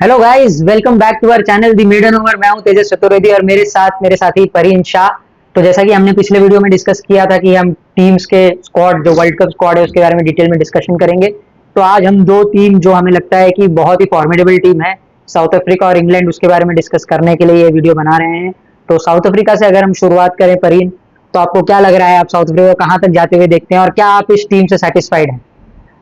Hello guys, welcome back to our channel the maiden over. मैं हूं तेजस चतुर्वेदी और मेरे साथी परीन शाह। तो जैसा कि हमने पिछले वीडियो में डिस्कस किया था कि हम टीम्स के स्क्वाड, जो वर्ल्ड कप स्क्वाड है, उसके बारे में डिटेल में डिस्कशन करेंगे। तो आज हम दो टीम जो हमें लगता है कि बहुत ही फॉर्मिडेबल टीम है, साउथ अफ्रीका और इंग्लैंड, उसके बारे में डिस्कस करने के लिए ये वीडियो बना रहे हैं। तो साउथ अफ्रीका से अगर हम शुरुआत करें परीन, तो आपको क्या लग रहा है, आप साउथ अफ्रीका को कहाँ तक जाते हुए देखते हैं और क्या आप इस टीम से सेटिस्फाइड हैं?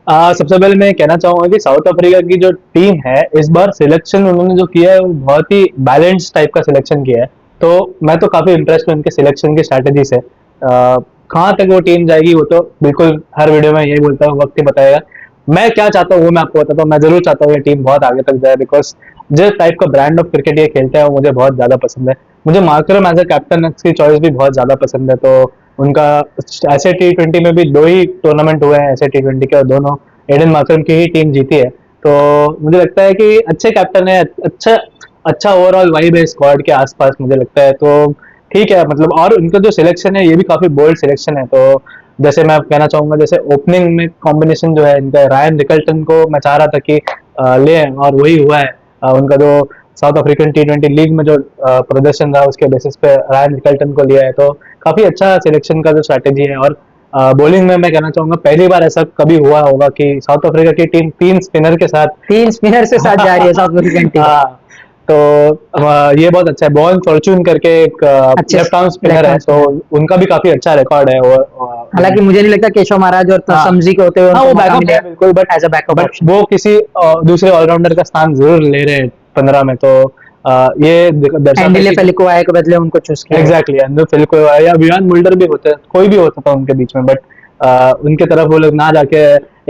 सबसे पहले मैं कहना चाहूंगा कि साउथ अफ्रीका की जो टीम है इस बार सिलेक्शन उन्होंने जो किया है वो बहुत ही बैलेंस टाइप का सिलेक्शन किया है। तो मैं तो काफी इंटरेस्ट हूँ उनके सिलेक्शन की स्ट्रैटेजी से। कहाँ तक वो टीम जाएगी वो तो बिल्कुल हर वीडियो में यही बोलता हूँ, वक्त ही बताएगा। मैं क्या चाहता हूँ वो मैं आपको बताता हूँ। मैं जरूर चाहता हूँ ये टीम बहुत आगे तक जाए, बिकॉज जिस टाइप का ब्रांड ऑफ क्रिकेट ये खेलते हैं वो मुझे बहुत ज्यादा पसंद है। मुझे मार्करम एज ए कैप्टन की चॉइस भी बहुत ज्यादा पसंद है। तो उनका ऐसे T20 में भी दो ही टूर्नामेंट हुए हैं ऐसे T20 के, और दोनों एडन मार्करम की ही टीम जीती है। तो मुझे लगता है कि अच्छे कैप्टन है, अच्छा अच्छा ओवरऑल वाइब है स्क्वाड के आसपास मुझे लगता है। तो ठीक है मतलब, और उनका जो सिलेक्शन है ये भी काफी बोल्ड सिलेक्शन है। तो जैसे मैं कहना चाहूंगा, जैसे ओपनिंग में कॉम्बिनेशन जो है इनका, रायन रिकल्टन को मैं चाह रहा था कि ले आएं, और वही हुआ है। उनका जो साउथ अफ्रीकन T20 लीग में जो प्रदर्शन रहा उसके बेसिस पे रायन रिकल्टन को लिया है। तो काफी अच्छा सिलेक्शन का जो स्ट्रैटेजी है। और बॉलिंग में मैं कहना चाहूंगा पहली बार ऐसा कभी हुआ होगा कि साउथ अफ्रीका की टीम तीन स्पिनर के साथ तीन स्पिनर से साथ जा रही है साउथ अफ्रीकन टीम। हाँ। तो ये बहुत अच्छा है। बॉन फॉर्चून करके एक अच्छे लेफ्ट आर्म स्पिनर लेफ्ट है, आर्म तो स्पिनर। उनका भी काफी अच्छा रिकॉर्ड है। और हालांकि मुझे नहीं लगता केशव महाराज और हाँ समझी के होते हुए हाँ, उनको वो मौका बैकअप है मिलेगा बिल्कुल, but as a backup option. वो किसी दूसरे ऑलराउंडर का स्थान जरूर ले रहे हैं 15 में। तो ये दर्शाता है एंडिले कि फेलिकुआए के बदले उनको चूज किया गया। एग्जैक्टली अंदर फिल कोई या वियान मुल्डर भी होते, कोई भी होता था उनके बीच में, बट उनके तरफ वो लोग ना जाके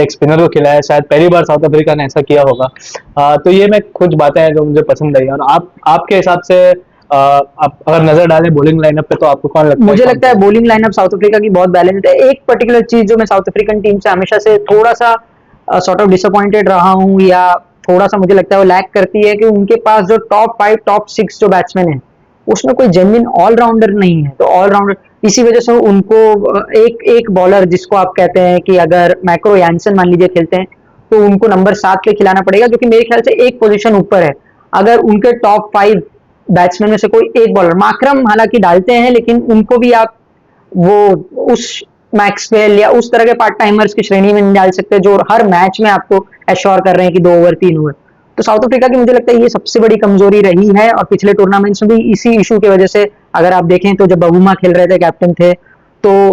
एक स्पिनर को खिलाया। शायद पहली बार साउथ अफ्रीका ने ऐसा किया होगा। तो ये मैं कुछ बातें हैं जो मुझे पसंद आई। और आप आपके हिसाब से आप अगर नजर डालें बॉलिंग लाइनअप पे, तो आपको कौन लगता है मुझे कौन लगता है सा? बॉलिंग लाइनअप साउथ अफ्रीका की बहुत बैलेंस्ड है। एक पर्टिकुलर चीज जो मैं साउथ अफ्रीकन टीम से हमेशा से थोड़ा सा सॉर्ट ऑफ डिसअपॉइंटेड रहा हूँ, या थोड़ा सा मुझे लगता है वो लैक करती है, कि उनके पास जो टॉप 5 टॉप 6 जो बैट्समैन है, उसमें कोई जेन्युइन ऑलराउंडर नहीं है। तो ऑलराउंडर इसी वजह से उनको एक एक बॉलर जिसको आप कहते हैं कि अगर मैक्रो यानसन मान लीजिए खेलते हैं, तो उनको नंबर 7 पे खिलाना पड़ेगा, जो कि मेरे ख्याल से एक पोजीशन ऊपर है। अगर उनके टॉप 5 बैट्समैन में से कोई एक बॉलर, माकरम हालांकि डालते हैं, लेकिन उनको भी आप वो उस मैक्सवेल या उस तरह के पार्ट टाइमर्स की श्रेणी में नहीं डाल सकते जो हर मैच में आपको एश्योर कर रहे हैं कि 2 ओवर 3 ओवर। तो साउथ अफ्रीका की मुझे लगता है ये सबसे बड़ी कमजोरी रही है, और पिछले टूर्नामेंट्स में भी इसी इशू की वजह से, अगर आप देखें तो जब बबूमा खेल रहे थे, कैप्टन थे, तो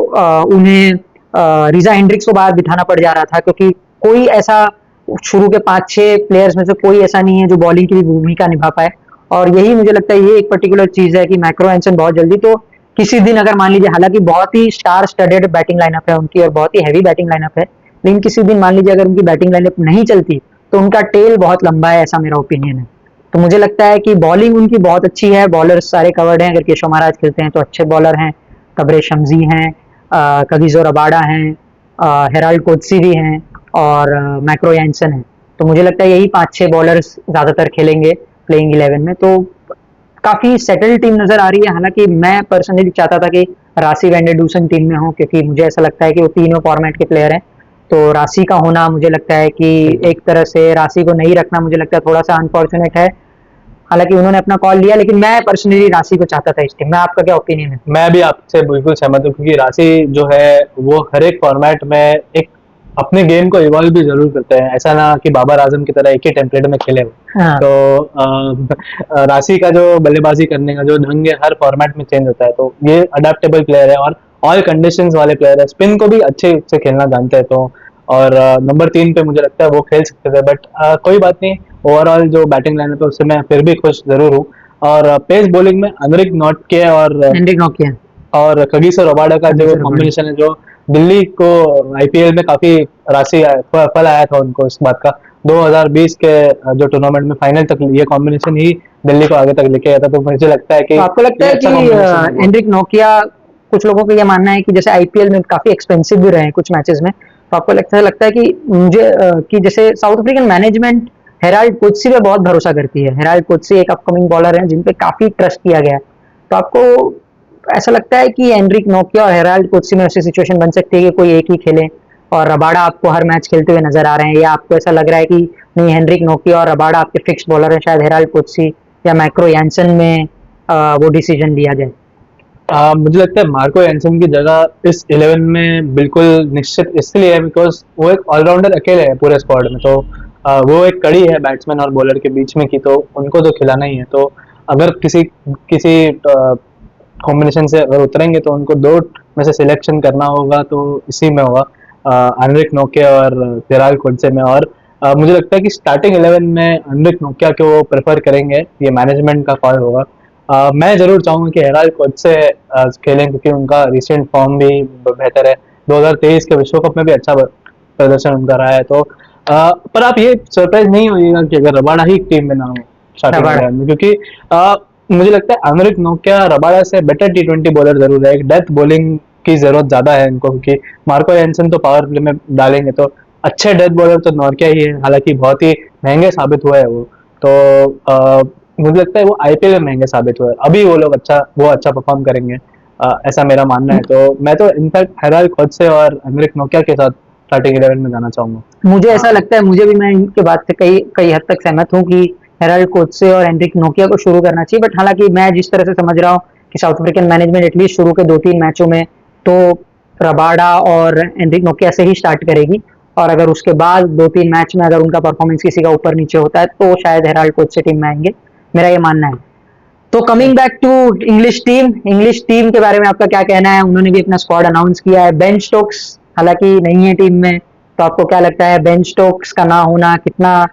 उन्हें रिजा हेंड्रिक्स को बाहर बिठाना पड़ जा रहा था, क्योंकि कोई ऐसा शुरू के 5-6 प्लेयर्स में से कोई ऐसा नहीं है जो बॉलिंग की भी भूमिका निभा पाए। और यही मुझे लगता है ये एक पर्टिकुलर चीज है कि मैक्रो एंसन बहुत जल्दी, तो किसी दिन अगर मान लीजिए, हालांकि बहुत ही स्टार स्टडेड बैटिंग लाइनअप है उनकी और बहुत ही हैवी बैटिंग लाइनअप है, लेकिन किसी दिन मान लीजिए अगर उनकी बैटिंग लाइनअप नहीं चलती, तो उनका टेल बहुत लंबा है, ऐसा मेरा ओपिनियन है। तो मुझे लगता है कि बॉलिंग उनकी बहुत अच्छी है, बॉलर्स सारे कवर्ड हैं। अगर केशव महाराज खेलते हैं तो अच्छे बॉलर हैं, कबरे शमजी हैं, कगिजो रबाडा हैं, हेराल्ड कोत्सी भी हैं, और मैक्रो यानसन है। तो मुझे लगता है यही 5-6 बॉलर्स ज्यादातर खेलेंगे प्लेइंग 11 में। तो काफी सेटल टीम नजर आ रही है। हालांकि मैं पर्सनली चाहता था कि राशि वेंडरडूसन टीम में हो, क्योंकि मुझे ऐसा लगता है कि वो तीनों फॉर्मेट के प्लेयर हैं। तो राशि का होना मुझे लगता है कि एक तरह से राशि को नहीं रखना मुझे लगता है थोड़ा सा अनफॉर्चुनेट है। हालांकि उन्होंने अपना कॉल लिया, लेकिन मैं पर्सनली राशि को चाहता था इस टीम में। आपका क्या ओपिनियन है? मैं भी आपसे बिल्कुल सहमत हूँ, क्योंकि राशि जो है वो हर एक फॉर्मेट में एक अपने गेम को इवॉल्व भी जरूर करते हैं। ऐसा ना कि बाबर आजम की तरह एक ही टेम्पलेट में खेले हो। हाँ। तो राशि का जो बल्लेबाजी करने का जो ढंग है हर फॉर्मेट में चेंज होता है। तो ये अडेप्टेबल प्लेयर है और ऑल कंडीशंस वाले प्लेयर है। स्पिन को भी अच्छे से खेलना जानते हैं। तो और नंबर 3 पे मुझे लगता है वो खेल सकते थे, बट कोई बात नहीं। ओवरऑल जो बैटिंग लाइनअप है उससे मैं फिर भी खुश जरूर हूँ। और पेस बॉलिंग में अनरिक नॉटके एंड्रिक नोकिया। और कगिसो रबाडा का जो कगिसो रबाडा। कॉम्बिनेशन है, जो दिल्ली को आईपीएल में काफी फल आया था उनको इस बात का। 2020 के जो टूर्नामेंट में फाइनल तक ये कॉम्बिनेशन ही दिल्ली को आगे तक लेके गया था। तो मुझे लगता है कि तो आपको लगता ये है अच्छा कॉम्बिनेशन है कि वो। एंड्रिक नोकिया, कुछ लोगों का ये मानना है कि जैसे आईपीएल में काफी एक्सपेंसिव भी रहे हैं कुछ मैचेस में, तो आपको लगता है कि मुझे कि जैसे साउथ अफ्रीकन मैनेजमेंट हेराल्ड कोत्सी पे बहुत भरोसा करती है। हेराल्ड कोत्सी एक अपकमिंग बॉलर है जिन पे काफी ट्रस्ट किया गया है। तो आपको ऐसा लगता है कि एंड्रिक नोकिया और हेराल्ड कोत्सी में ऐसी सिचुएशन बन सकती है कि कोई एक ही खेले, और रबाडा आपको हर मैच खेलते हुए नजर आ रहे हैं, या आपको ऐसा लग रहा है कि नहीं, हेनरिक नोकिया और रबाडा आपके फिक्स बॉलर हैं, शायद हेराल्ड कोची या माइक्रो यानसन में वो डिसीजन लिया जाए? मुझे लगता है मार्को एंसन की जगह इस 11 में बिल्कुल निश्चित इसलिए है बिकॉज वो एक ऑलराउंडर अकेले है पूरे स्क्वाड में। तो वो एक कड़ी है बैट्समैन और बॉलर के बीच में की, तो उनको तो खिलाना ही है। तो अगर किसी किसी कॉम्बिनेशन से अगर उतरेंगे तो उनको दो में से सिलेक्शन करना होगा, तो इसी में होगा अनरिक नोकिया और तेराल कोडसे में। और मुझे लगता है कि स्टार्टिंग 11 में अनरिक नोकिया को वो प्रेफर करेंगे, ये मैनेजमेंट का कॉल होगा। मैं जरूर चाहूंगा कि हेराल्ड कोच से खेलें क्योंकि उनका रिसेंट फॉर्म भी बेहतर है। 2023 के विश्व कप में भी अच्छा प्रदर्शन उनका रहा है। तो पर आप ये सरप्राइज नहीं होइएगा कि अगर रबाडा ही टीम में ना हो स्टार्टिंग रबाडा। 11 में, क्योंकि मुझे लगता है अमरिक नोकिया रबाडा से बेटर T20 बॉलर जरूर है। एक डेथ बॉलिंग की जरूरत ज्यादा है इनको, क्योंकि मार्को एंसन तो पावर प्ले में डालेंगे, तो अच्छे डेथ बॉलर तो नोकिया ही है, हालांकि बहुत ही महंगे साबित हुए हैं वो। तो मुझे लगता है वो आईपीएल में महंगे साबित हुए, अभी वो अच्छा परफॉर्म करेंगे, ऐसा मेरा मानना है। तो मैं तो इनफैक्ट हेराल्ड कोच से और अमरिक नोकिया के साथ स्टार्टिंग 11 में जाना चाहूंगा। मुझे ऐसा लगता है, मुझे भी, मैं इनके बात से कई कई हद तक सहमत हूँ कि हेराल्ड कोचे और एंड्रिक नोकिया को शुरू करना चाहिए। बट हालांकि मैं जिस तरह से समझ रहा हूँ कि साउथ अफ्रीकन मैनेजमेंट एटलीस्ट शुरू के 2-3 मैचों में तो रबाडा और एंड्रिक नोकिया से ही स्टार्ट करेगी, और अगर उसके बाद 2-3 मैच में अगर उनका परफॉर्मेंस किसी का ऊपर नीचे होता है तो शायद हेराल्ड कोच से टीम में आएंगे, मेरा ये मानना है। तो coming back to English team के बारे में आपका क्या कहना है? उन्होंने भी अपना स्क्वाड अनाउंस किया है। बेन स्टोक्स हालांकि नहीं है टीम में, तो आपको क्या लगता है बेन स्टोक्स का ना होना कितना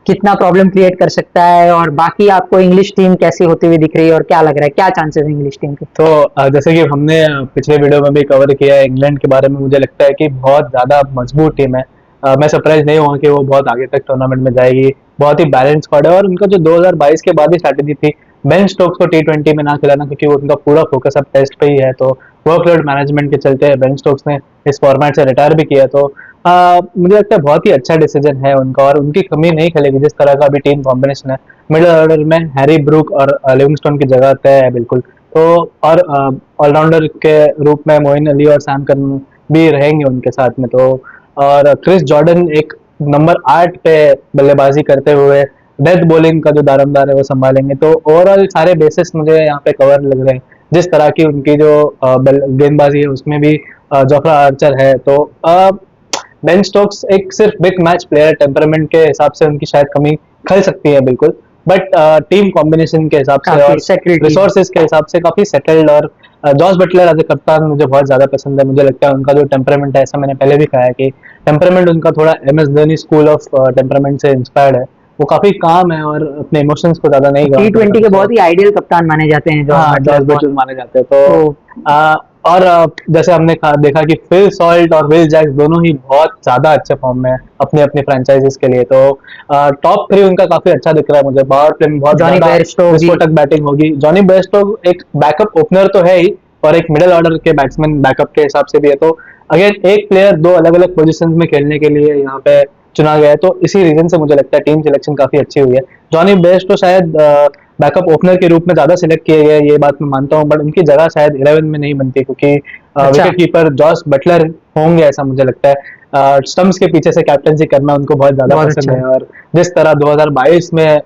कितना प्रॉब्लम क्रिएट कर सकता है? और बाकी आपको इंग्लिश टीम कैसी होती हुई दिख रही है, और क्या लग रहा है, क्या चांसेस है इंग्लिश टीम के? तो जैसे कि हमने पिछले वीडियो में भी कवर किया है इंग्लैंड के बारे में, मुझे लगता है कि बहुत ज्यादा मजबूत टीम है। मैं सरप्राइज नहीं हुआ कि वो बहुत आगे तक टूर्नामेंट में जाएगी। बहुत ही बैलेंस स्क्वाड है, और उनका जो 2022 के बाद ही स्ट्रैटेजी थी बेन स्टोक्स को T20 में ना खिलाना, क्योंकि वो उनका पूरा फोकस अब टेस्ट पे ही है। तो वर्कलोड मैनेजमेंट के चलते बेन स्टोक्स ने इस फॉर्मेट से रिटायर भी किया। तो मुझे लगता है बहुत ही अच्छा डिसीजन है उनका, और उनकी कमी नहीं खेलेगी जिस तरह का अभी टीम कॉम्बिनेशन है। मिडिल ऑर्डर में हैरी ब्रूक और लिविंगस्टोन की जगह तय है बिल्कुल। तो और ऑलराउंडर के रूप में मोइन अली और सैम करन भी रहेंगे उनके साथ में। तो और क्रिस जॉर्डन एक नंबर 8 पे बल्लेबाजी करते हुए डेथ बॉलिंग का जो दारोमदार है वो संभालेंगे। तो ओवरऑल सारे बेसिस मुझे यहाँ पे कवर लग रहे हैं। जिस तरह की उनकी जो गेंदबाजी है उसमें भी जोफ्रा आर्चर है। तो बेन स्टोक्स एक सिर्फ बिग मैच प्लेयर, टेम्परामेंट के हिसाब से उनकी शायद कमी खल सकती है बिल्कुल, बट टीम कॉम्बिनेशन के हिसाब से और रिसोर्सेज के हिसाब से काफी सेटल्ड। और जॉस बटलर एज ए कप्तान मुझे बहुत ज्यादा पसंद है। मुझे लगता है उनका जो टेम्परामेंट है, ऐसा मैंने पहले भी कहा है कि टेम्परामेंट उनका थोड़ा MS Dhoni school of temperament से इंस्पायर्ड है। वो काफी काम है और अपने इमोशंस को ज्यादा नहीं T20 के बहुत ही आइडियल कप्तान माने जाते हैं जॉर्ज बटलर माने जाते हैं। तो और जैसे हमने देखा कि फिल सॉल्ट और विल जैक्स दोनों ही बहुत ज्यादा अच्छे फॉर्म में अपने अपने फ्रेंचाइजीज के लिए। तो टॉप 3 उनका काफी अच्छा दिख रहा है मुझे। पावर प्ले में बहुत ज्यादा विस्फोटक बैटिंग होगी। जॉनी बेयरस्टो एक बैकअप ओपनर तो है ही, और एक मिडिल ऑर्डर के बैट्समैन बैकअप के हिसाब से भी है। तो अगेन एक प्लेयर दो अलग अलग पोजीशंस में खेलने के लिए यहाँ पे चुना गया है। तो इसी रीजन से मुझे लगता है टीम सिलेक्शन काफी अच्छी हुई है। जॉनी बेयरस्टो शायद बैकअप ओपनर के रूप में ज्यादा सिलेक्ट किए गए, ये बात मैं मानता हूँ, बट उनकी जगह शायद 11 में नहीं बनती, क्योंकि विकेट कीपर जॉस बटलर होंगे ऐसा मुझे लगता है। स्टम्प्स के पीछे से कैप्टनसी करना उनको बहुत ज्यादा पसंद है, और जिस तरह 2022 में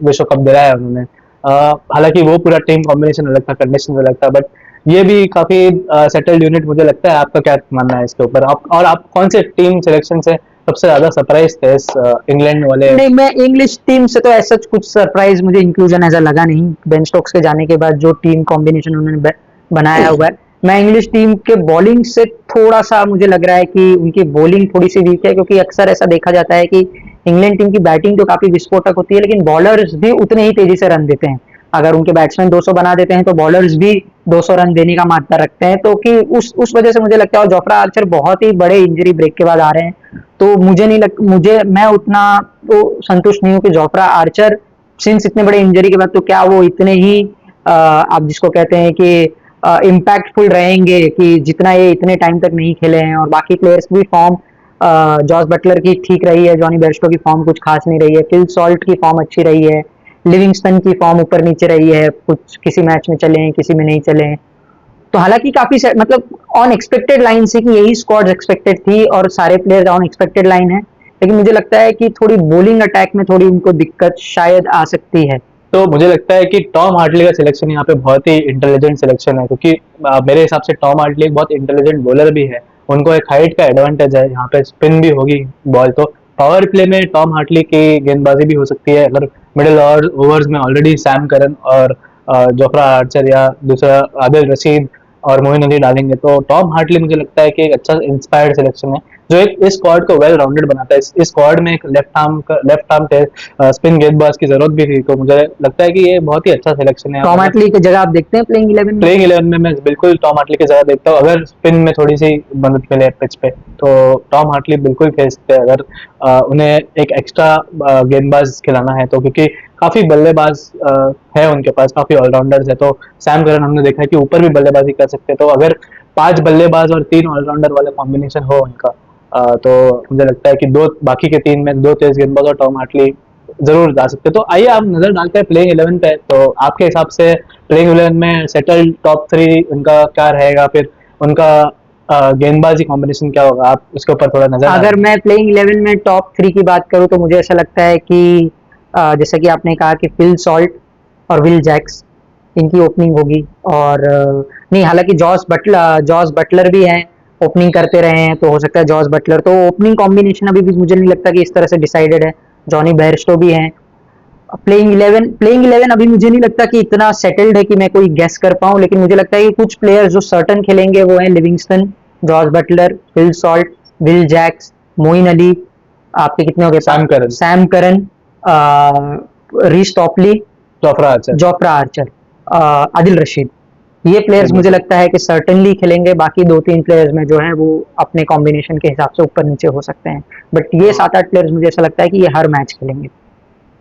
विश्व कप दिलाया है उन्होंने, हालांकि वो पूरा टीम कॉम्बिनेशन अलग था, कंडीशन अलग था, बट ये भी काफी सेटल्ड यूनिट मुझे लगता है। आपका क्या मानना है इसके ऊपर? आप कौन से टीम सिलेक्शन से सबसे ज्यादा सरप्राइज थे इस इंग्लैंड वाले? नहीं, मैं इंग्लिश टीम से तो ऐसा कुछ सरप्राइज मुझे इंक्लूजन ऐसा लगा नहीं। बेन स्टोक्स के जाने के बाद जो टीम कॉम्बिनेशन उन्होंने बनाया हुआ है, मैं इंग्लिश टीम के बॉलिंग से थोड़ा सा मुझे लग रहा है कि उनकी बॉलिंग थोड़ी सी वीक है, क्योंकि अक्सर ऐसा देखा जाता है कि इंग्लैंड टीम की बैटिंग तो काफी विस्फोटक होती है, लेकिन बॉलर्स भी उतने ही तेजी से रन देते हैं। अगर उनके बैट्समैन 200 बना देते हैं तो बॉलर्स भी 200 रन देने का मात्रा रखते हैं। तो कि उस वजह से मुझे लगता है, और जोफ्रा आर्चर बहुत ही बड़े इंजरी ब्रेक के बाद आ रहे हैं, तो मैं उतना तो संतुष्ट नहीं हूँ कि जोफ्रा आर्चर सिंस इतने बड़े इंजरी के बाद तो क्या वो इतने ही आप जिसको कहते हैं कि इम्पैक्टफुल रहेंगे कि जितना ये इतने टाइम तक नहीं खेले हैं। और बाकी प्लेयर्स की फॉर्म, जॉस बटलर की ठीक रही है, जॉनी बेयरस्टो की फॉर्म कुछ खास नहीं रही है, फिल सॉल्ट की फॉर्म अच्छी रही है, लिविंगस्टन की फॉर्म ऊपर नीचे रही है, कुछ किसी मैच में चले हैं किसी में नहीं चले हैं। तो हालांकि मतलब ऑन एक्सपेक्टेड लाइन से कि यही स्क्वाड एक्सपेक्टेड थी और सारे प्लेयर ऑन एक्सपेक्टेड लाइन है, लेकिन मुझे लगता है कि थोड़ी बॉलिंग अटैक में थोड़ी उनको दिक्कत शायद आ सकती है। तो मुझे लगता है कि टॉम हार्टली का सिलेक्शन यहाँ पे बहुत ही इंटेलिजेंट सिलेक्शन है, क्योंकि मेरे हिसाब से टॉम हार्टली एक बहुत इंटेलिजेंट बॉलर भी है। उनको एक हाइट का एडवांटेज है, यहाँ पे स्पिन भी होगी बॉल, तो पावर प्ले में टॉम हार्टली की गेंदबाजी भी हो सकती है। अगर मिडिल ओवर्स में ऑलरेडी सैम करन और जोफ्रा आर्चर या दूसरा आदिल रशीद और मोइन अली डालेंगे, तो टॉम हार्टली मुझे लगता है कि एक अच्छा इंस्पायर्ड सिलेक्शन है, जो एक इस स्क्वाड को वेल राउंडेड बनाता है। इस स्क्वाड में एक लेफ्ट आर्म स्पिन गेंदबाज की जरूरत भी थी, तो मुझे लगता है कि ये बहुत ही अच्छा सिलेक्शन है। टॉम हार्टली की जगह आप देखते हैं प्लेइंग 11 में? प्लेइंग 11 में मैं बिल्कुल टॉम हार्टली की जगह देखता हूँ। अगर स्पिन में थोड़ी सी मदद मिले पिच पे, तो टॉम हार्टली बिल्कुल खेल सकते हैं। अगर उन्हें एक एक्स्ट्रा गेंदबाज खिलाना है तो, क्योंकि काफी बल्लेबाज है उनके पास, काफी ऑलराउंडर्स है। तो सैम करन हमने देखा है कि ऊपर भी बल्लेबाजी कर सकते हैं, तो अगर 5 बल्लेबाज और 3 ऑलराउंडर वाला कॉम्बिनेशन हो उनका, तो मुझे लगता है कि दो बाकी के 3 में 2 तेज गेंदबाज और टॉम हार्टली जरूर जा सकते हैं। तो आइए आप नजर डालते हैं प्लेइंग 11 पे। तो आपके हिसाब से प्लेइंग 11 में सेटल टॉप 3 उनका क्या रहेगा, फिर उनका गेंदबाजी कॉम्बिनेशन क्या होगा, आप उसके ऊपर थोड़ा नजर अगर डालें। मैं प्लेइंग 11 में टॉप 3 की बात करूं तो मुझे ऐसा लगता है कि जैसा कि आपने कहा कि फिल सॉल्ट और विल जैक्स, इनकी ओपनिंग होगी। और नहीं, हालांकि जॉस बटलर भी हैं, ओपनिंग करते रहे हैं, तो हो सकता है जॉस बटलर। तो ओपनिंग कॉम्बिनेशन अभी भी मुझे नहीं लगता कि इस तरह से डिसाइडेड है। जॉनी बेयरस्टो भी हैं। प्लेइंग 11 अभी मुझे नहीं लगता कि इतना सेटल्ड है कि मैं कोई गेस कर पाऊं, लेकिन मुझे लगता है कि कुछ प्लेयर्स जो सर्टन खेलेंगे वो हैं Livingstone, George Buttler, Phil Salt, Will Jacks, Moeen Ali. आपके कितने हो गए? Sam Curran, Sam Curran, Reece Topley, Jofra Archer. Jofra Archer, Adil Rashid. ये प्लेयर्स मुझे लगता है कि सर्टनली खेलेंगे। बाकी 2-3 प्लेयर्स में जो है वो अपने कॉम्बिनेशन के हिसाब से ऊपर नीचे हो सकते हैं, बट ये 7-8 प्लेयर्स मुझे ऐसा लगता है कि ये हर मैच खेलेंगे।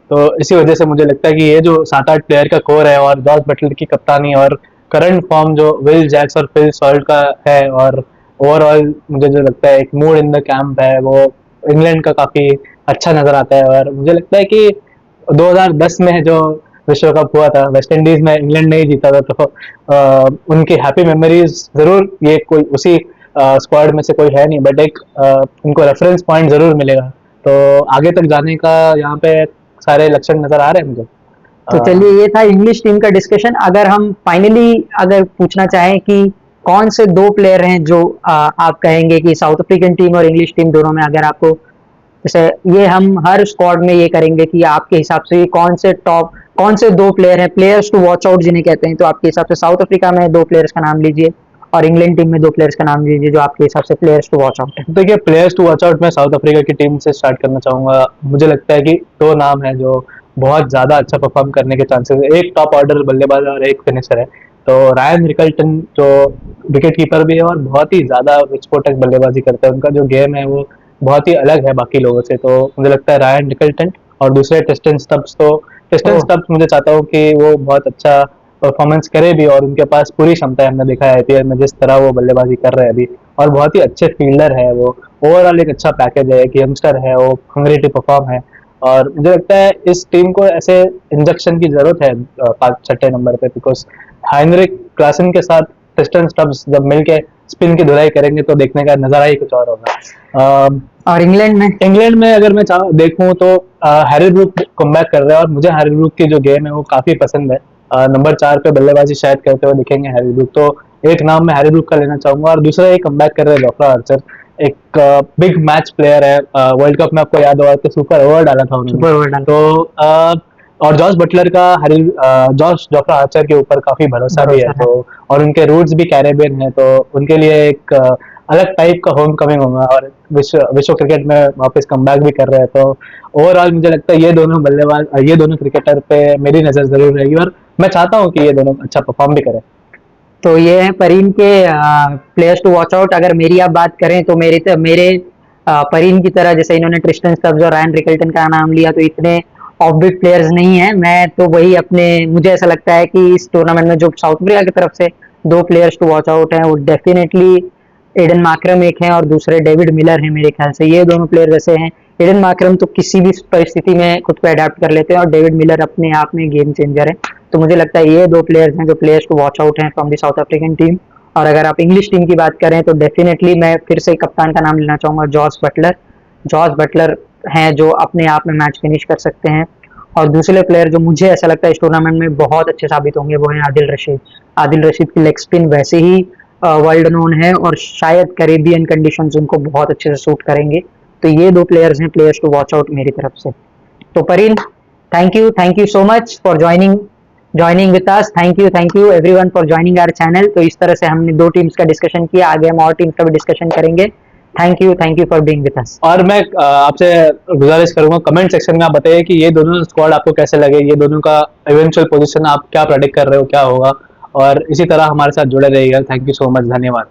तो इसी वजह से मुझे लगता है कि ये जो 7-8 प्लेयर का कोर है, और जॉर्ज बटलर की कप्तानी और करंट फॉर्म जो विल जैक्स और फिल सॉल्ट का है, और ओवरऑल मुझे जो लगता है एक मूड इन द कैंप है, वो इंग्लैंड का काफी अच्छा नजर आता है। और मुझे लगता है कि 2010 में जो विश्व कप हुआ था, वेस्ट इंडीज में इंग्लैंड नहीं जीता था, तो उनकी हैप्पी मेमोरीज जरूर, ये कोई उसी स्क्वाड में से कोई है नहीं, बट एक उनको रेफरेंस पॉइंट जरूर मिलेगा। तो आगे तक जाने का यहाँ पे सारे लक्षण नजर आ रहे हैं मुझे। तो चलिए, ये था इंग्लिश टीम का डिस्कशन। अगर हम फाइनली अगर पूछना चाहें कि कौन से 2 प्लेयर हैं जो आप कहेंगे कि साउथ अफ्रीकन टीम और इंग्लिश टीम दोनों में, अगर आपको जैसे, ये हम हर स्क्वाड में ये करेंगे कि आपके हिसाब से कौन से 2 प्लेयर हैं, प्लेयर्स टू वॉच आउट जिन्हें कहते हैं, तो आपके हिसाब से साउथ अफ्रीका में 2 प्लेयर्स का नाम लीजिए और इंग्लैंड टीम में 2 प्लेयर्स का नाम लीजिए जो आपके हिसाब से प्लेयर्स टू वॉच आउट है। देखिए, प्लेयर्स टू वॉच आउट में साउथ अफ्रीका की टीम से स्टार्ट करना चाहूंगा। मुझे लगता है कि 2 नाम है जो बहुत ज्यादा अच्छा परफॉर्म करने के चांसेस है। एक टॉप ऑर्डर बल्लेबाज और एक फिनिशर है। तो रायन रिकल्टन जो विकेट कीपर भी है और बहुत ही ज्यादा विस्फोटक बल्लेबाजी करता है, उनका जो गेम है वो बहुत ही अलग है बाकी लोगों से। तो मुझे लगता है रायन रिकल्टन। और दूसरे टेस्टन स्टब्स, तो टेस्टन स्टब्स मुझे चाहता हूँ कि वो बहुत अच्छा परफॉर्मेंस करे भी, और उनके पास पूरी क्षमता है। हमने देखा है आईपीएल में जिस तरह वो बल्लेबाजी कर रहे हैं अभी, और बहुत ही अच्छे फील्डर है वो। ओवरऑल एक अच्छा पैकेज है, एक यंगस्टर है, वो हंग्री टू परफॉर्म है। और मुझे लगता है इस टीम को ऐसे इंजेक्शन की जरूरत है 6ठे नंबर पे, बिकॉज हाइनरिक क्लासन के साथ टेस्टन स्टब्स जब मिलके स्पिन की धुलाई करेंगे तो देखने का नजारा ही कुछ और होगा। और इंग्लैंड में अगर मैं देखूं तो हैरी ब्रूक कमबैक कर रहे हैं, और मुझे हैरी ब्रूक की जो गेम है वो काफी पसंद है। नंबर 4 पे बल्लेबाजी शायद करते हुए दिखेंगे हैरी ब्रूक, तो एक नाम मैं हैरी ब्रूक का लेना चाहूंगा। और दूसरा एक कमबैक कर रहे हैं जोफ्रा आर्चर, एक बिग मैच प्लेयर है। वर्ल्ड कप में आपको याद होगा कि सुपर ओवर डाला था उन्होंने, सुपर ओवर तो और जॉर्ज बटलर का जॉश जोफ्रा आर्चर के ऊपर काफी भरोसा भी है। तो और उनके रूट्स भी कैरेबियन है, तो उनके लिए एक अलग टाइप का होम कमिंग होगा, और विश्व क्रिकेट में वापस कमबैक भी कर रहे हैं। तो ओवरऑल मुझे लगता है ये दोनों क्रिकेटर पे मेरी नजर जरूर रहेगी, और मैं चाहता हूँ कि ये दोनों अच्छा परफॉर्म भी करें। तो ये है परीन के प्लेयर्स टू वॉच आउट। अगर मेरी आप बात करें तो मेरे परीन की तरह, जैसे इन्होंने ट्रिस्टन स्टब्स और रायन रिकल्टन का नाम लिया, तो इतने ऑफबीट प्लेयर्स नहीं है। मैं तो वही मुझे ऐसा लगता है कि इस टूर्नामेंट में जो साउथ अफ्रीका की तरफ से 2 प्लेयर्स टू वॉच आउट हैं, वो डेफिनेटली एडन मार्करम एक हैं और दूसरे डेविड मिलर हैं। मेरे ख्याल से ये दोनों प्लेयर ऐसे हैं। एडन मार्करम तो किसी भी परिस्थिति में खुद को अडेप्ट कर लेते हैं, और डेविड मिलर अपने आप में गेम चेंजर है। तो मुझे लगता है ये 2 प्लेयर्स हैं जो प्लेयर्स टू वॉच आउट हैं from the south African team. और अगर आप इंग्लिश टीम की बात करें तो डेफिनेटली मैं फिर से कप्तान का नाम लेना चाहूंगा, जॉस बटलर। जॉस बटलर हैं जो अपने आप में मैच फिनिश कर सकते हैं। और दूसरे प्लेयर जो मुझे ऐसा लगता है इस टूर्नामेंट में बहुत अच्छे साबित होंगे वो हैं आदिल रशीद। आदिल रशीद की लेग स्पिन वैसे ही वर्ल्ड नोन है और शायद कैरेबियन कंडीशंस उनको बहुत अच्छे से सूट करेंगे। तो ये दो प्लेयर्स हैं, प्लेयर्स टू वॉच आउट मेरी तरफ से। तो Parin, thank you so much for joining with us. Thank you everyone for joining our channel. तो इस तरह से हमने दो टीम्स का डिस्कशन किया, आगे हम और टीम्स का भी डिस्कशन करेंगे। Thank you for being with us. और मैं आपसे गुजारिश करूंगा कमेंट सेक्शन में आप बताइए कि ये दोनों स्क्वाड आपको कैसे लगे, ये दोनों का इवेंचुअल पोजीशन आप क्या प्रेडिक्ट कर रहे हो, क्या होगा। और इसी तरह हमारे साथ जुड़े रहिएगा। थैंक यू सो मच, धन्यवाद।